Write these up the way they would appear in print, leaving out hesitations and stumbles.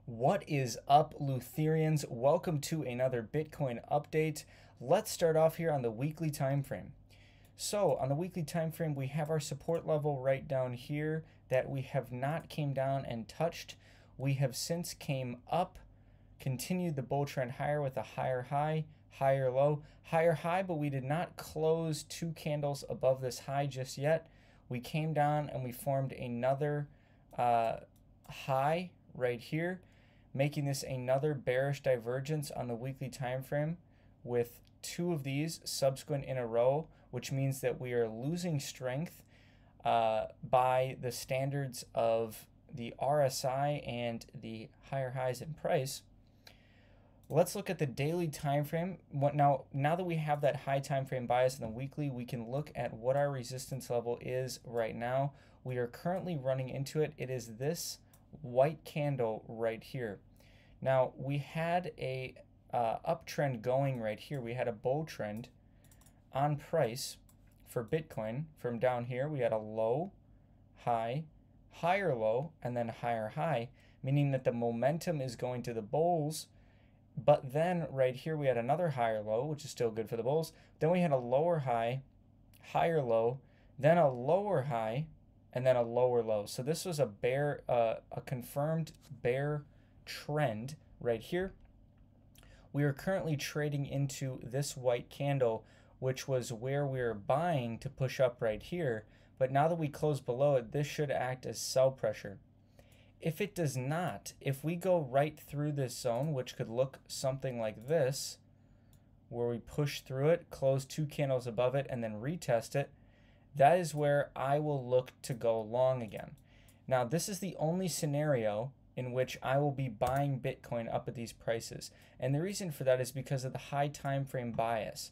What is up, Lutherians? Welcome to another Bitcoin update. Let's start off here on the weekly time frame. So on the weekly time frame, we have our support level right down here that we have not came down and touched. We have since came up, continued the bull trend higher with a higher high, higher low, higher high, but we did not close two candles above this high just yet. We came down and we formed another high right here, making this another bearish divergence on the weekly time frame with two of these subsequent in a row, which means that we are losing strength by the standards of the RSI and the higher highs in price. Let's look at the daily time frame. Now that we have that high time frame bias in the weekly, we can look at what our resistance level is right now. We are currently running into it. It is this white candle right here. Now we had a uptrend going right here. We had a bull trend on price for Bitcoin from down here. We had a low, high, higher low, and then higher high, meaning that the momentum is going to the bulls. But then right here we had another higher low, which is still good for the bulls. Then we had a lower high, higher low, then a lower high, and then a lower low. So this was a confirmed bear trend right here. We are currently trading into this white candle, which was where we were buying to push up right here. But now that we close below it, this should act as sell pressure. If it does not, if we go right through this zone, which could look something like this, where we push through it, close two candles above it, and then retest it, that is where I will look to go long again. Now, this is the only scenario in which I will be buying Bitcoin up at these prices. And the reason for that is because of the high time frame bias.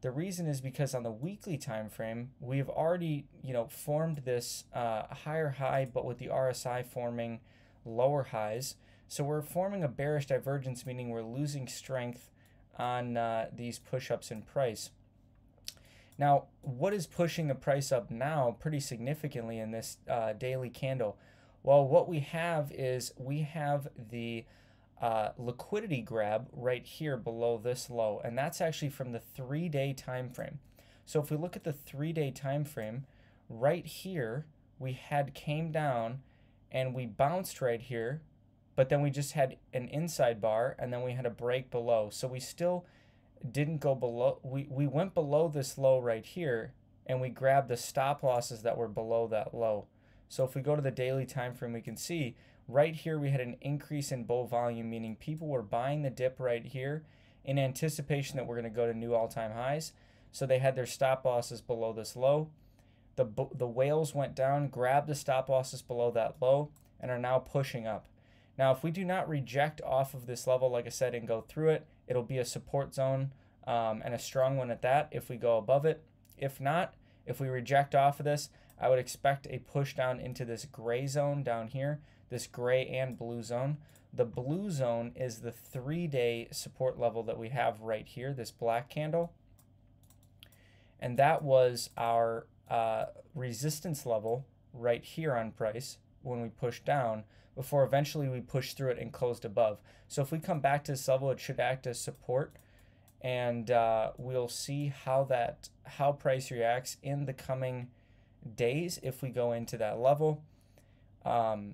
The reason is because on the weekly time frame, we have already, formed this higher high, but with the RSI forming lower highs. So we're forming a bearish divergence, meaning we're losing strength on these push-ups in price. Now, what is pushing the price up now pretty significantly in this daily candle? Well, what we have is we have the liquidity grab right here below this low, and that's actually from the 3-day time frame. So if we look at the 3-day time frame, right here we had came down and we bounced right here, but then we just had an inside bar and then we had a break below. So we still didn't go below. We went below this low right here and we grabbed the stop losses that were below that low. So if we go to the daily time frame, we can see right here we had an increase in bull volume, meaning people were buying the dip right here in anticipation that we're going to go to new all-time highs. So they had their stop losses below this low. The whales went down, grabbed the stop losses below that low, and are now pushing up. Now, if we do not reject off of this level, like I said, and go through it, it'll be a support zone and a strong one at that if we go above it. If not, if we reject off of this, I would expect a push down into this gray zone down here, this gray and blue zone. The blue zone is the 3-day support level that we have right here, this black candle. And that was our resistance level right here on price when we pushed down before eventually we pushed through it and closed above. So if we come back to this level, it should act as support. And we'll see how price reacts in the coming days if we go into that level. On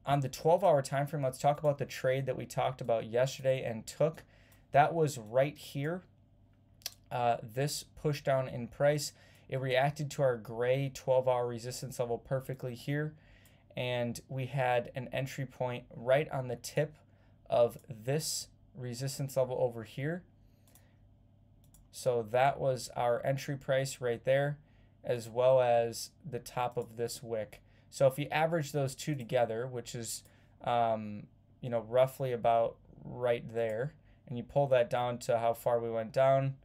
the 12-hour time frame, let's talk about the trade that we talked about yesterday and took. That was right here. This push down in price, it reacted to our gray 12-hour resistance level perfectly here, and we had an entry point right on the tip of this resistance level over here. So that was our entry price right there, as well as the top of this wick. So if you average those two together, which is roughly about right there, and you pull that down to how far we went down,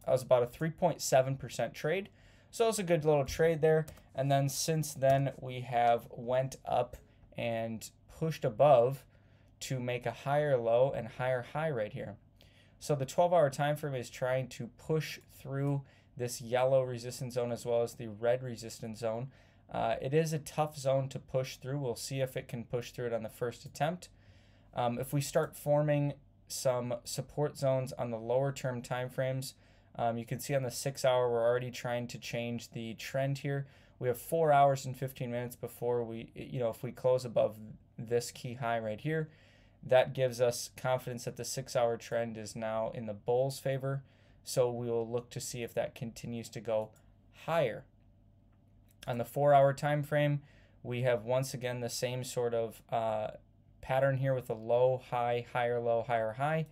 that was about a 3.7% trade. So it's a good little trade there. And then since then we have went up and pushed above to make a higher low and higher high right here. So the 12-hour time frame is trying to push through this yellow resistance zone as well as the red resistance zone. It is a tough zone to push through. We'll see if it can push through it on the first attempt. If we start forming some support zones on the lower term time frames, you can see on the 6 hour we're already trying to change the trend here. We have 4 hours and 15 minutes before we, if we close above this key high right here, that gives us confidence that the 6 hour trend is now in the bull's favor. So we will look to see if that continues to go higher. On the 4 hour time frame, we have once again the same sort of pattern here with a low, high, higher, low, higher, high.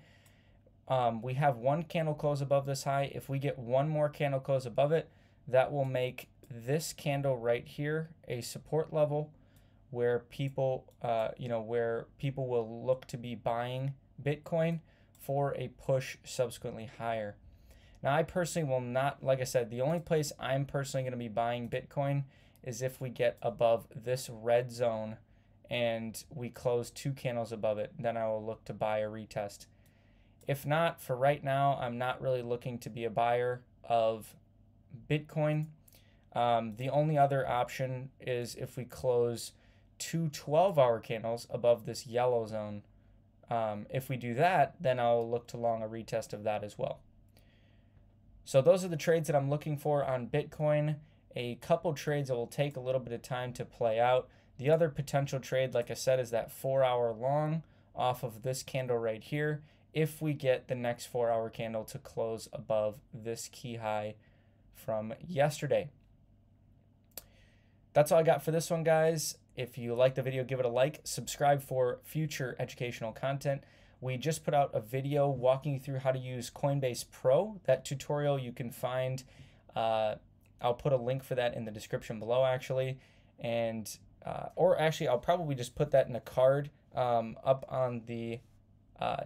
We have one candle close above this high. If we get one more candle close above it, that will make this candle right here a support level where people, where people will look to be buying Bitcoin for a push subsequently higher. Now, I personally will not, like I said, the only place I'm personally going to be buying Bitcoin is if we get above this red zone and we close 2 candles above it. Then I will look to buy a retest. If not, for right now, I'm not really looking to be a buyer of Bitcoin. The only other option is if we close 2 12-hour candles above this yellow zone. If we do that, then I'll look to long a retest of that as well. So those are the trades that I'm looking for on Bitcoin. A couple trades that will take a little bit of time to play out. The other potential trade, like I said, is that 4 hour long off of this candle right here, if we get the next 4 hour candle to close above this key high from yesterday. That's all I got for this one, guys. If you like the video, give it a like. Subscribe for future educational content. We just put out a video walking you through how to use Coinbase Pro. That tutorial you can find, I'll put a link for that in the description below, actually. And or actually, I'll probably just put that in a card up on the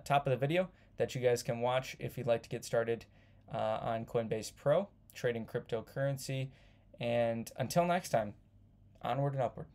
top of the video that you guys can watch if you'd like to get started on Coinbase Pro, trading cryptocurrency. And until next time, onward and upward.